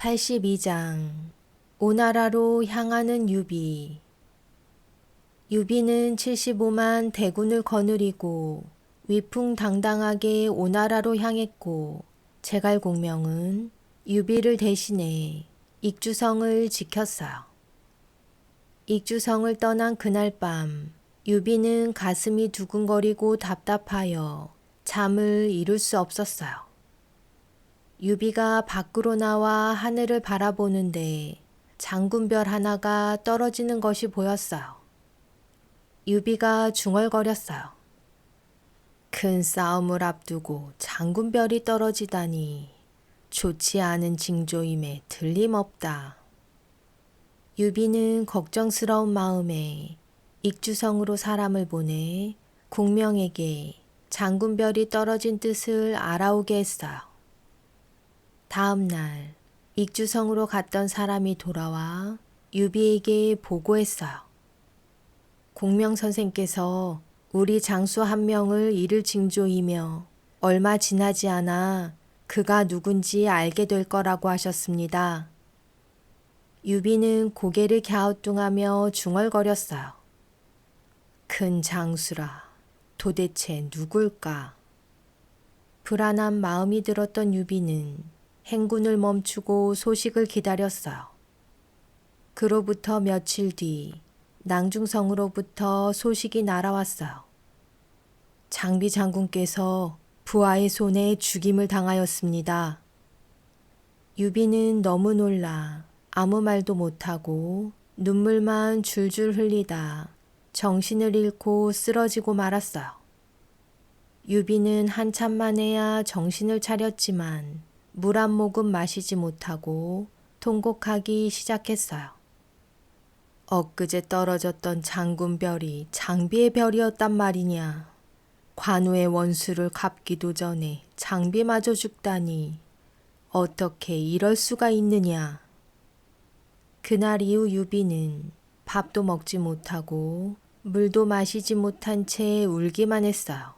82장 오나라로 향하는 유비. 유비는 75만 대군을 거느리고 위풍당당하게 오나라로 향했고 제갈공명은 유비를 대신해 익주성을 지켰어요. 익주성을 떠난 그날 밤 유비는 가슴이 두근거리고 답답하여 잠을 이룰 수 없었어요. 유비가 밖으로 나와 하늘을 바라보는데 장군별 하나가 떨어지는 것이 보였어요. 유비가 중얼거렸어요. 큰 싸움을 앞두고 장군별이 떨어지다니 좋지 않은 징조임에 틀림없다. 유비는 걱정스러운 마음에 익주성으로 사람을 보내 공명에게 장군별이 떨어진 뜻을 알아오게 했어요. 다음 날 익주성으로 갔던 사람이 돌아와 유비에게 보고했어요. 공명 선생께서 우리 장수 한 명을 잃을 징조이며 얼마 지나지 않아 그가 누군지 알게 될 거라고 하셨습니다. 유비는 고개를 갸우뚱하며 중얼거렸어요. 큰 장수라, 도대체 누굴까? 불안한 마음이 들었던 유비는 행군을 멈추고 소식을 기다렸어요. 그로부터 며칠 뒤 낭중성으로부터 소식이 날아왔어요. 장비 장군께서 부하의 손에 죽임을 당하였습니다. 유비는 너무 놀라 아무 말도 못하고 눈물만 줄줄 흘리다 정신을 잃고 쓰러지고 말았어요. 유비는 한참 만에야 정신을 차렸지만 물 한 모금 마시지 못하고 통곡하기 시작했어요. 엊그제 떨어졌던 장군별이 장비의 별이었단 말이냐. 관우의 원수를 갚기도 전에 장비마저 죽다니 어떻게 이럴 수가 있느냐. 그날 이후 유비는 밥도 먹지 못하고 물도 마시지 못한 채 울기만 했어요.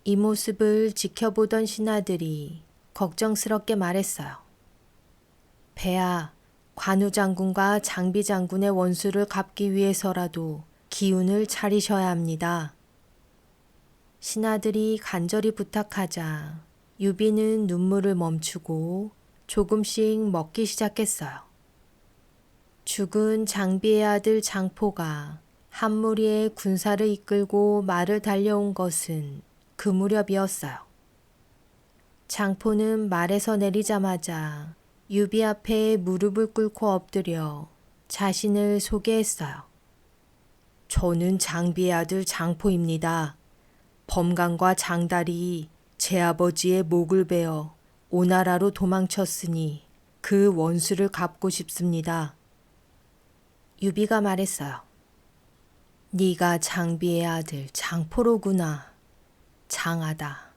이 모습을 지켜보던 신하들이 걱정스럽게 말했어요. 배야, 관우 장군과 장비 장군의 원수를 갚기 위해서라도 기운을 차리셔야 합니다. 신하들이 간절히 부탁하자 유비는 눈물을 멈추고 조금씩 먹기 시작했어요. 죽은 장비의 아들 장포가 한 무리의 군사를 이끌고 말을 달려온 것은 그 무렵이었어요. 장포는 말에서 내리자마자 유비 앞에 무릎을 꿇고 엎드려 자신을 소개했어요. 저는 장비의 아들 장포입니다. 범간과 장달이 제 아버지의 목을 베어 오나라로 도망쳤으니 그 원수를 갚고 싶습니다. 유비가 말했어요. 네가 장비의 아들 장포로구나. 장하다.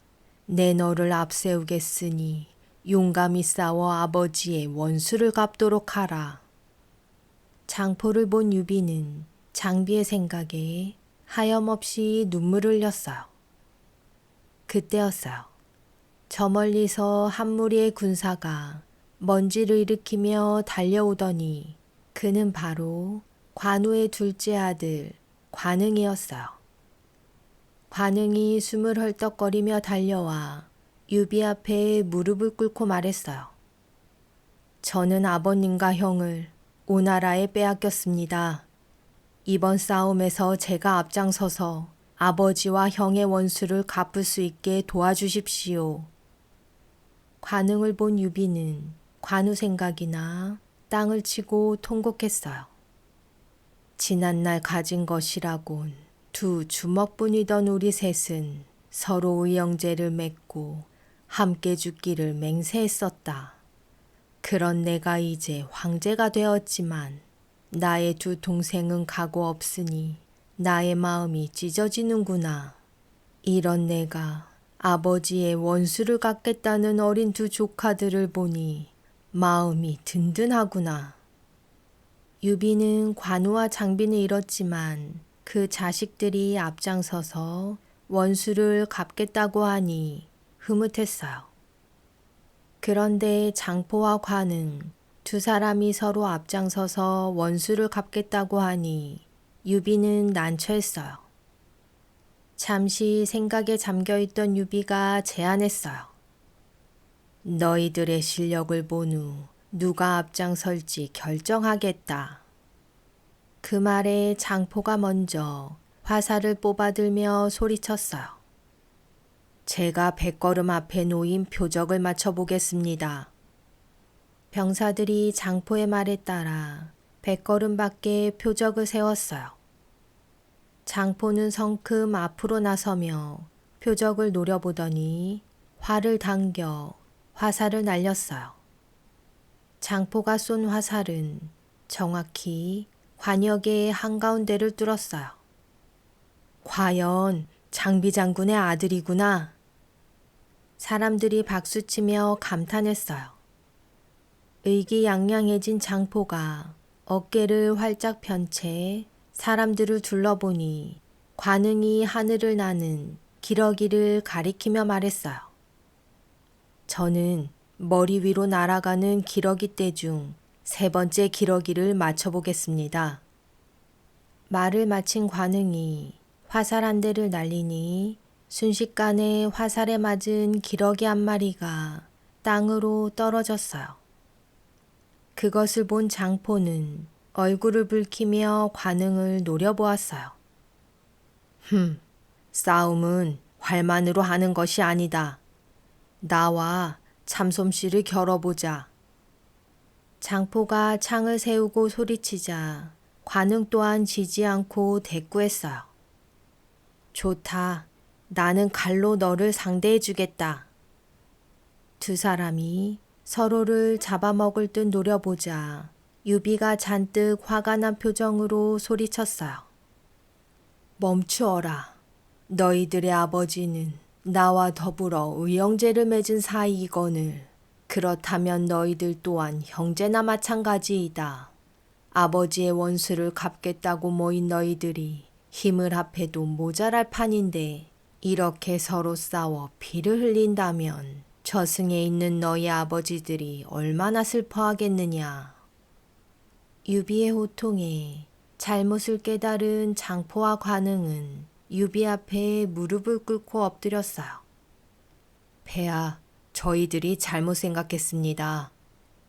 내 너를 앞세우겠으니 용감히 싸워 아버지의 원수를 갚도록 하라. 장포를 본 유비는 장비의 생각에 하염없이 눈물을 흘렸어요. 그때였어요. 저 멀리서 한 무리의 군사가 먼지를 일으키며 달려오더니 그는 바로 관우의 둘째 아들 관응이었어요. 관응이 숨을 헐떡거리며 달려와 유비 앞에 무릎을 꿇고 말했어요. 저는 아버님과 형을 오나라에 빼앗겼습니다. 이번 싸움에서 제가 앞장서서 아버지와 형의 원수를 갚을 수 있게 도와주십시오. 관응을 본 유비는 관우 생각이나 땅을 치고 통곡했어요. 지난날 가진 것이라곤 두 주먹뿐이던 우리 셋은 서로의 영제를 맺고 함께 죽기를 맹세했었다. 그런 내가 이제 황제가 되었지만 나의 두 동생은 가고 없으니 나의 마음이 찢어지는구나. 이런 내가 아버지의 원수를 갚겠다는 어린 두 조카들을 보니 마음이 든든하구나. 유비는 관우와 장비는 잃었지만 그 자식들이 앞장서서 원수를 갚겠다고 하니 흐뭇했어요. 그런데 장포와 관응 두 사람이 서로 앞장서서 원수를 갚겠다고 하니 유비는 난처했어요. 잠시 생각에 잠겨있던 유비가 제안했어요. 너희들의 실력을 본 후 누가 앞장설지 결정하겠다. 그 말에 장포가 먼저 화살을 뽑아들며 소리쳤어요. 제가 100걸음 앞에 놓인 표적을 맞춰보겠습니다. 병사들이 장포의 말에 따라 100걸음 밖에 표적을 세웠어요. 장포는 성큼 앞으로 나서며 표적을 노려보더니 활을 당겨 화살을 날렸어요. 장포가 쏜 화살은 정확히 관역의 한가운데를 뚫었어요. 과연 장비 장군의 아들이구나. 사람들이 박수치며 감탄했어요. 의기양양해진 장포가 어깨를 활짝 편 채 사람들을 둘러보니 관응이 하늘을 나는 기러기를 가리키며 말했어요. 저는 머리 위로 날아가는 기러기 떼 중 3번째 기러기를 맞춰보겠습니다. 말을 마친 관응이 화살 한 대를 날리니 순식간에 화살에 맞은 기러기 한 마리가 땅으로 떨어졌어요. 그것을 본 장포는 얼굴을 붉히며 관응을 노려보았어요. 싸움은 활만으로 하는 것이 아니다. 나와 참솜씨를 겨뤄보자. 장포가 창을 세우고 소리치자 관응 또한 지지 않고 대꾸했어요. 좋다. 나는 칼로 너를 상대해주겠다. 두 사람이 서로를 잡아먹을 듯 노려보자 유비가 잔뜩 화가 난 표정으로 소리쳤어요. 멈추어라. 너희들의 아버지는 나와 더불어 의형제를 맺은 사이이거늘 그렇다면 너희들 또한 형제나 마찬가지이다. 아버지의 원수를 갚겠다고 모인 너희들이 힘을 합해도 모자랄 판인데 이렇게 서로 싸워 피를 흘린다면 저승에 있는 너희 아버지들이 얼마나 슬퍼하겠느냐. 유비의 호통에 잘못을 깨달은 장포와 관응은 유비 앞에 무릎을 꿇고 엎드렸어요. 폐하, 저희들이 잘못 생각했습니다.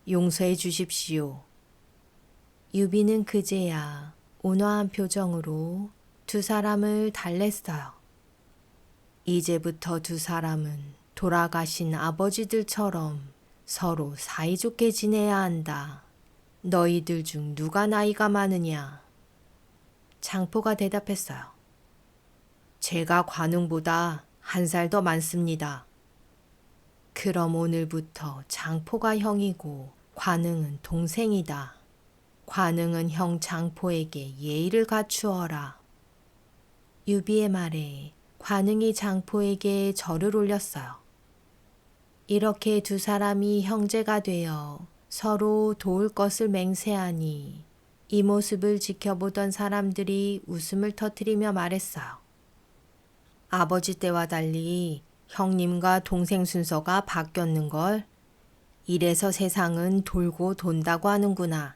용서해 주십시오. 유비는 그제야 온화한 표정으로 두 사람을 달랬어요. 이제부터 두 사람은 돌아가신 아버지들처럼 서로 사이좋게 지내야 한다. 너희들 중 누가 나이가 많으냐? 장포가 대답했어요. 제가 관응보다 1살 더 많습니다. 그럼 오늘부터 장포가 형이고 관응은 동생이다. 관응은 형 장포에게 예의를 갖추어라. 유비의 말에 관응이 장포에게 절을 올렸어요. 이렇게 두 사람이 형제가 되어 서로 도울 것을 맹세하니 이 모습을 지켜보던 사람들이 웃음을 터뜨리며 말했어요. 아버지 때와 달리 형님과 동생 순서가 바뀌었는걸. 이래서 세상은 돌고 돈다고 하는구나.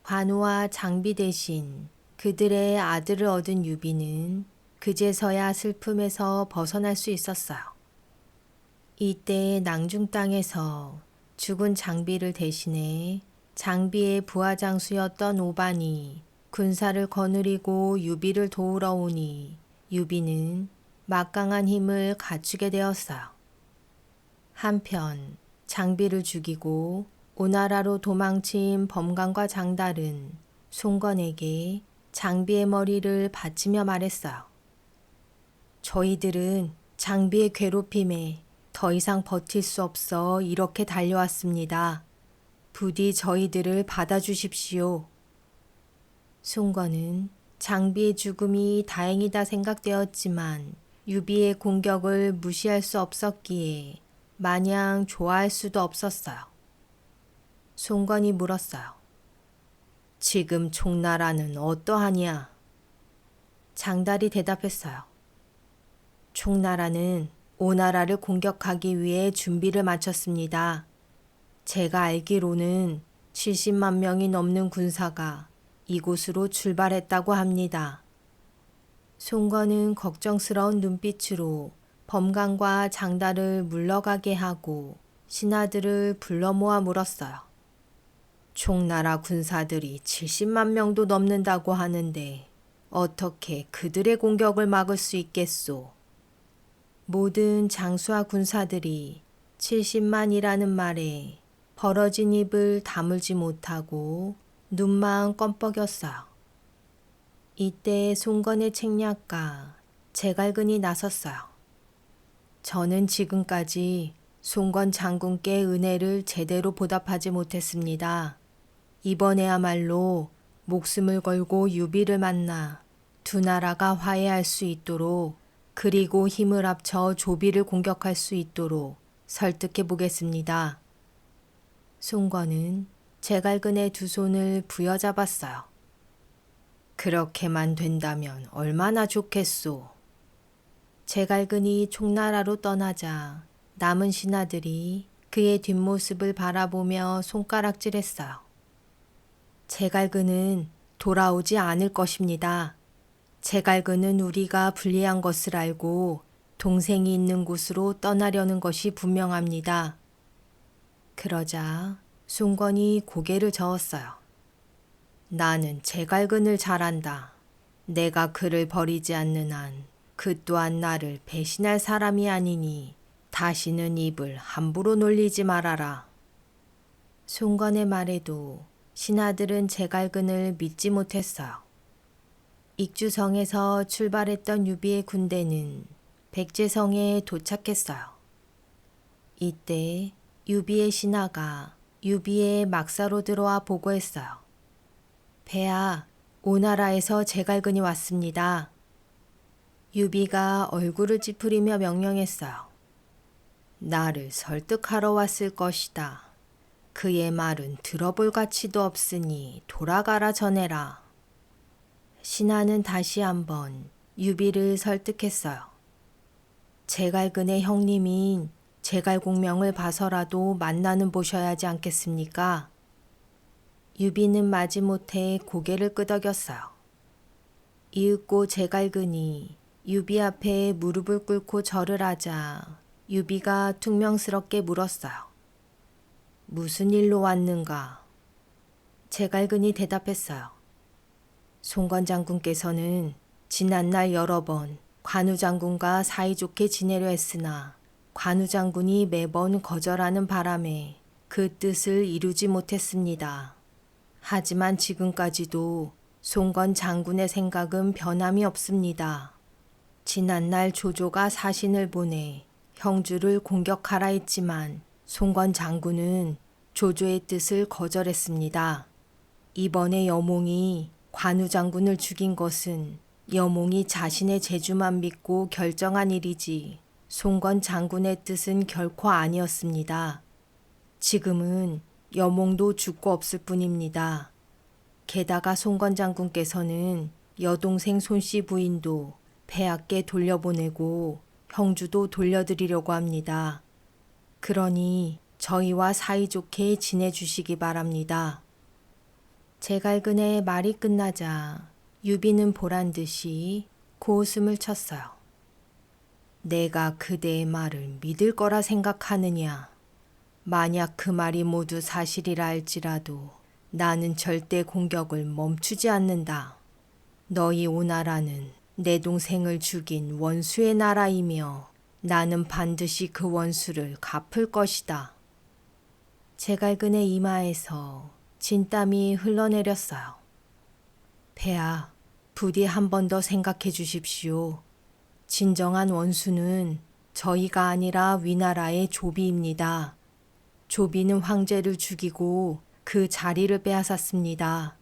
관우와 장비 대신 그들의 아들을 얻은 유비는 그제서야 슬픔에서 벗어날 수 있었어요. 이때 낭중 땅에서 죽은 장비를 대신해 장비의 부하장수였던 오반이 군사를 거느리고 유비를 도우러 오니 유비는 막강한 힘을 갖추게 되었어요. 한편 장비를 죽이고 오나라로 도망친 범간과 장달은 송건에게 장비의 머리를 바치며 말했어요. 저희들은 장비의 괴롭힘에 더 이상 버틸 수 없어 이렇게 달려왔습니다. 부디 저희들을 받아주십시오. 송건은 장비의 죽음이 다행이다 생각되었지만 유비의 공격을 무시할 수 없었기에 마냥 좋아할 수도 없었어요. 송건이 물었어요. 지금 총나라는 어떠하냐? 장달이 대답했어요. 총나라는 오나라를 공격하기 위해 준비를 마쳤습니다. 제가 알기로는 70만 명이 넘는 군사가 이곳으로 출발했다고 합니다. 송건은 걱정스러운 눈빛으로 범강과 장달을 물러가게 하고 신하들을 불러 모아 물었어요. 총나라 군사들이 70만 명도 넘는다고 하는데 어떻게 그들의 공격을 막을 수 있겠소? 모든 장수와 군사들이 70만이라는 말에 벌어진 입을 다물지 못하고 눈만 껌뻑였어요. 이때 송건의 책략가 제갈근이 나섰어요. 저는 지금까지 송건 장군께 은혜를 제대로 보답하지 못했습니다. 이번에야말로 목숨을 걸고 유비를 만나 두 나라가 화해할 수 있도록 그리고 힘을 합쳐 조비를 공격할 수 있도록 설득해 보겠습니다. 송건은 제갈근의 두 손을 부여잡았어요. 그렇게만 된다면 얼마나 좋겠소. 제갈근이 총나라로 떠나자 남은 신하들이 그의 뒷모습을 바라보며 손가락질했어요. 제갈근은 돌아오지 않을 것입니다. 제갈근은 우리가 불리한 것을 알고 동생이 있는 곳으로 떠나려는 것이 분명합니다. 그러자 송건이 고개를 저었어요. 나는 제갈근을 잘 안다. 내가 그를 버리지 않는 한 그 또한 나를 배신할 사람이 아니니 다시는 입을 함부로 놀리지 말아라. 송건의 말에도 신하들은 제갈근을 믿지 못했어요. 익주성에서 출발했던 유비의 군대는 백제성에 도착했어요. 이때 유비의 신하가 유비의 막사로 들어와 보고했어요. 폐하, 오나라에서 제갈근이 왔습니다. 유비가 얼굴을 찌푸리며 명령했어요. 나를 설득하러 왔을 것이다. 그의 말은 들어볼 가치도 없으니 돌아가라 전해라. 신하는 다시 한번 유비를 설득했어요. 제갈근의 형님인 제갈공명을 봐서라도 만나는 보셔야 하지 않겠습니까? 유비는 마지못해 고개를 끄덕였어요. 이윽고 제갈근이 유비 앞에 무릎을 꿇고 절을 하자 유비가 퉁명스럽게 물었어요. 무슨 일로 왔는가? 제갈근이 대답했어요. 송건 장군께서는 지난날 여러 번 관우 장군과 사이좋게 지내려 했으나 관우 장군이 매번 거절하는 바람에 그 뜻을 이루지 못했습니다. 하지만 지금까지도 송건 장군의 생각은 변함이 없습니다. 지난날 조조가 사신을 보내 형주를 공격하라 했지만 송건 장군은 조조의 뜻을 거절했습니다. 이번에 여몽이 관우 장군을 죽인 것은 여몽이 자신의 재주만 믿고 결정한 일이지 송건 장군의 뜻은 결코 아니었습니다. 지금은 여몽도 죽고 없을 뿐입니다. 게다가 송건 장군께서는 여동생 손씨 부인도 폐하께 돌려보내고 형주도 돌려드리려고 합니다. 그러니 저희와 사이좋게 지내주시기 바랍니다. 제갈근의 말이 끝나자 유비는 보란듯이 고웃음을 쳤어요. 내가 그대의 말을 믿을 거라 생각하느냐? 만약 그 말이 모두 사실이라 할지라도 나는 절대 공격을 멈추지 않는다. 너희 오나라는 내 동생을 죽인 원수의 나라이며 나는 반드시 그 원수를 갚을 것이다. 제갈근의 이마에서 진땀이 흘러내렸어요. 폐하, 부디 한 번 더 생각해 주십시오. 진정한 원수는 저희가 아니라 위나라의 조비입니다. 조비는 황제를 죽이고 그 자리를 빼앗았습니다.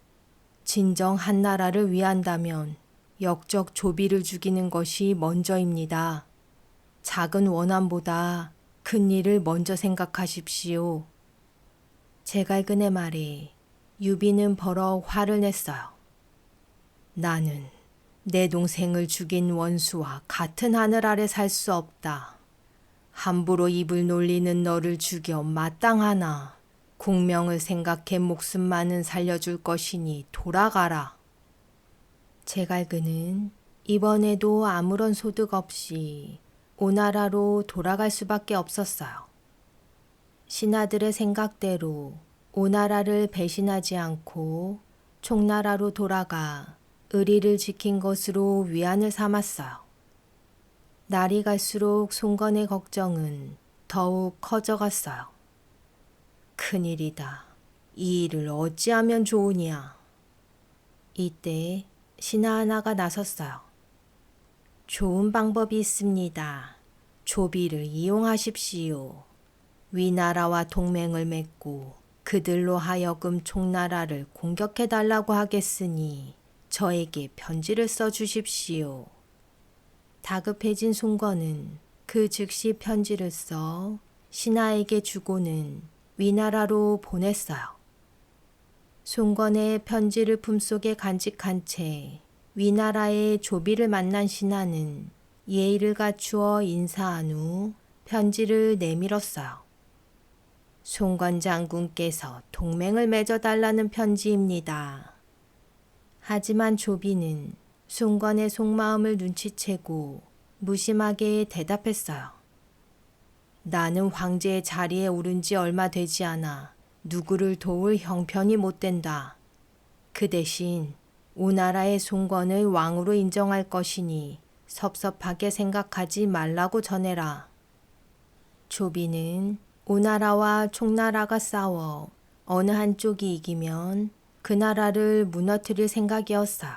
진정 한나라를 위한다면 역적 조비를 죽이는 것이 먼저입니다. 작은 원한보다 큰 일을 먼저 생각하십시오. 제갈근의 말에 유비는 버럭 화를 냈어요. 나는 내 동생을 죽인 원수와 같은 하늘 아래 살 수 없다. 함부로 입을 놀리는 너를 죽여 마땅하나. 공명을 생각해 목숨만은 살려줄 것이니 돌아가라. 제갈그는 이번에도 아무런 소득 없이 오나라로 돌아갈 수밖에 없었어요. 신하들의 생각대로 오나라를 배신하지 않고 총나라로 돌아가 의리를 지킨 것으로 위안을 삼았어요. 날이 갈수록 송건의 걱정은 더욱 커져갔어요. 큰일이다. 이 일을 어찌하면 좋으냐. 이때 신하 하나가 나섰어요. 좋은 방법이 있습니다. 조비를 이용하십시오. 위나라와 동맹을 맺고 그들로 하여금 총나라를 공격해달라고 하겠으니 저에게 편지를 써주십시오. 다급해진 송건은 그 즉시 편지를 써 신하에게 주고는 위나라로 보냈어요. 송건의 편지를 품속에 간직한 채 위나라의 조비를 만난 신하는 예의를 갖추어 인사한 후 편지를 내밀었어요. 송건 장군께서 동맹을 맺어달라는 편지입니다. 하지만 조비는 송건의 속마음을 눈치채고 무심하게 대답했어요. 나는 황제의 자리에 오른 지 얼마 되지 않아 누구를 도울 형편이 못 된다. 그 대신 오나라의 송건을 왕으로 인정할 것이니 섭섭하게 생각하지 말라고 전해라. 조비는 오나라와 총나라가 싸워 어느 한쪽이 이기면 그 나라를 무너뜨릴 생각이었어요.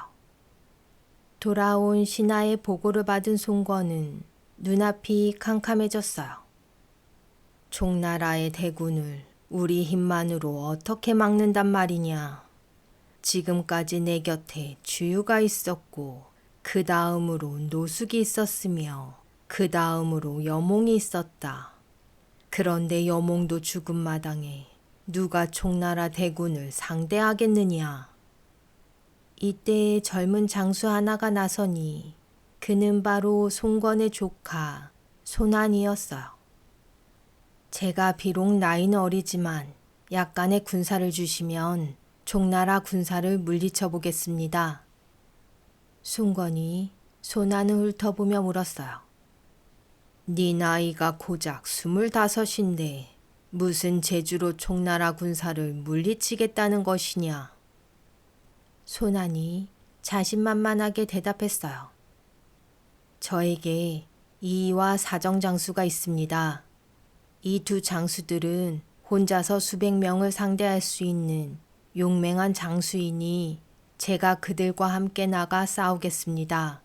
돌아온 신하의 보고를 받은 송건은 눈앞이 캄캄해졌어요. 총나라의 대군을 우리 힘만으로 어떻게 막는단 말이냐. 지금까지 내 곁에 주유가 있었고 그 다음으로 노숙이 있었으며 그 다음으로 여몽이 있었다. 그런데 여몽도 죽은 마당에 누가 총나라 대군을 상대하겠느냐. 이때 젊은 장수 하나가 나서니 그는 바로 송건의 조카 소난이었어요. 제가 비록 나이는 어리지만 약간의 군사를 주시면 총나라 군사를 물리쳐 보겠습니다. 송건이 소난을 훑어보며 물었어요. 네 나이가 고작 25인데 무슨 재주로 총나라 군사를 물리치겠다는 것이냐. 소난이 자신만만하게 대답했어요. 저에게 이이와 사정장수가 있습니다. 이 두 장수들은 혼자서 수백 명을 상대할 수 있는 용맹한 장수이니 제가 그들과 함께 나가 싸우겠습니다.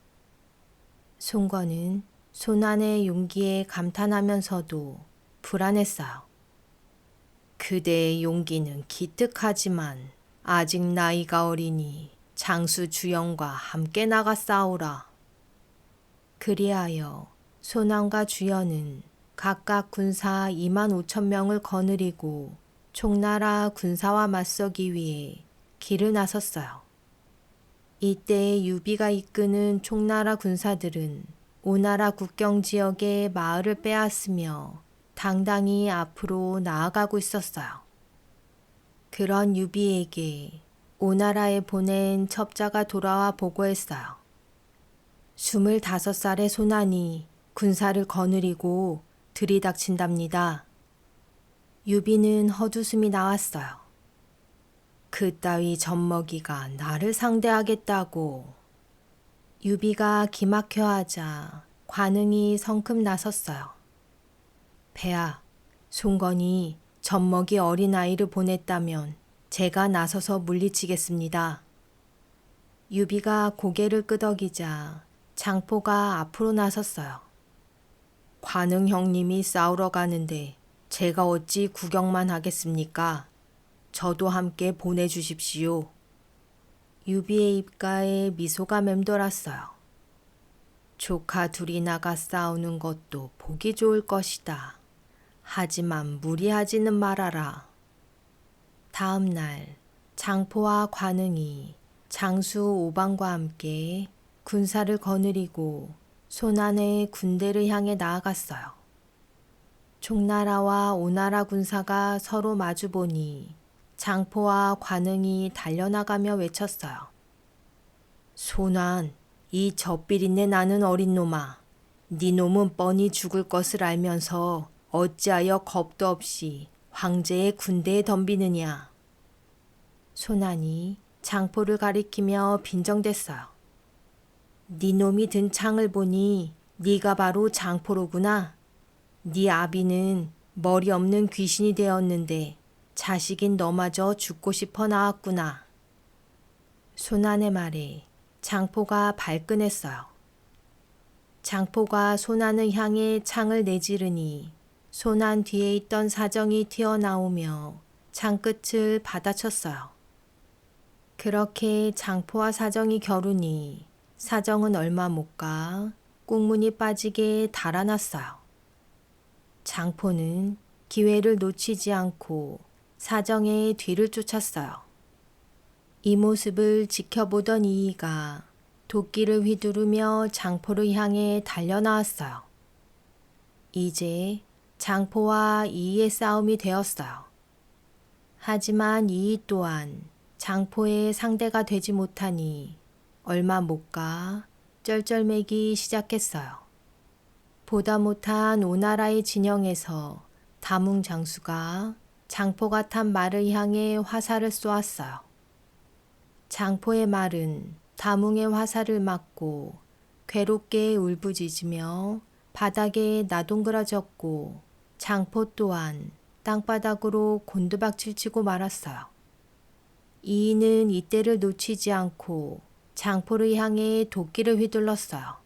송건은 소난의 용기에 감탄하면서도 불안했어요. 그대의 용기는 기특하지만 아직 나이가 어리니 장수 주영과 함께 나가 싸우라. 그리하여 소난과 주영은 각각 군사 25,000명을 거느리고 총나라 군사와 맞서기 위해 길을 나섰어요. 이때 유비가 이끄는 총나라 군사들은 오나라 국경 지역의 마을을 빼앗으며 당당히 앞으로 나아가고 있었어요. 그런 유비에게 오나라에 보낸 첩자가 돌아와 보고했어요. 25살의 소난이 군사를 거느리고 들이닥친답니다. 유비는 헛웃음이 나왔어요. 그따위 젖먹이가 나를 상대하겠다고. 유비가 기막혀하자 관응이 성큼 나섰어요. 폐하, 송건이 젖먹이 어린아이를 보냈다면 제가 나서서 물리치겠습니다. 유비가 고개를 끄덕이자 장포가 앞으로 나섰어요. 관응 형님이 싸우러 가는데 제가 어찌 구경만 하겠습니까? 저도 함께 보내주십시오. 유비의 입가에 미소가 맴돌았어요. 조카 둘이 나가 싸우는 것도 보기 좋을 것이다. 하지만 무리하지는 말아라. 다음 날 장포와 관응이 장수 오방과 함께 군사를 거느리고 소난의 군대를 향해 나아갔어요. 총나라와 오나라 군사가 서로 마주보니 장포와 관응이 달려나가며 외쳤어요. 손안, 이 젖비린내 나는 어린 놈아. 네 놈은 뻔히 죽을 것을 알면서 어찌하여 겁도 없이 황제의 군대에 덤비느냐. 손안이 장포를 가리키며 빈정댔어요. 네 놈이 든 창을 보니 네가 바로 장포로구나. 네 아비는 머리 없는 귀신이 되었는데 자식인 너마저 죽고 싶어 나왔구나. 손안의 말에 장포가 발끈했어요. 장포가 손안을 향해 창을 내지르니 손안 뒤에 있던 사정이 튀어나오며 창끝을 받아쳤어요. 그렇게 장포와 사정이 겨루니 사정은 얼마 못 가 꽁문이 빠지게 달아났어요. 장포는 기회를 놓치지 않고 사정의 뒤를 쫓았어요. 이 모습을 지켜보던 이이가 도끼를 휘두르며 장포를 향해 달려나왔어요. 이제 장포와 이이의 싸움이 되었어요. 하지만 이이 또한 장포의 상대가 되지 못하니 얼마 못 가 쩔쩔매기 시작했어요. 보다 못한 오나라의 진영에서 다문 장수가 장포가 탄 말을 향해 화살을 쏘았어요. 장포의 말은 다뭉의 화살을 맞고 괴롭게 울부짖으며 바닥에 나동그라졌고 장포 또한 땅바닥으로 곤두박질 치고 말았어요. 이이는 이때를 놓치지 않고 장포를 향해 도끼를 휘둘렀어요.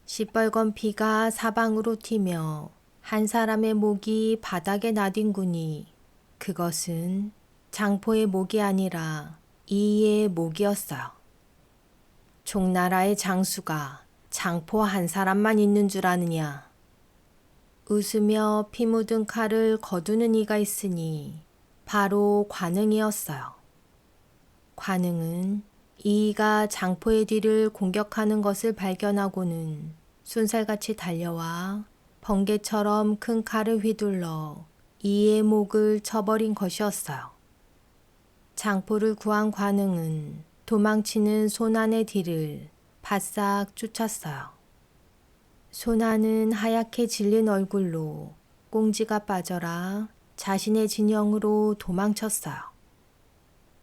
시뻘건 피가 사방으로 튀며 한 사람의 목이 바닥에 나뒹구니 그것은 장포의 목이 아니라 이이의 목이었어요. 총나라의 장수가 장포 한 사람만 있는 줄 아느냐. 웃으며 피 묻은 칼을 거두는 이가 있으니 바로 관응이었어요. 관응은 이이가 장포의 뒤를 공격하는 것을 발견하고는 순살같이 달려와 번개처럼 큰 칼을 휘둘러 이이의 목을 쳐버린 것이었어요. 장포를 구한 관응은 도망치는 손안의 뒤를 바싹 쫓았어요. 손안은 하얗게 질린 얼굴로 꽁지가 빠져라 자신의 진영으로 도망쳤어요.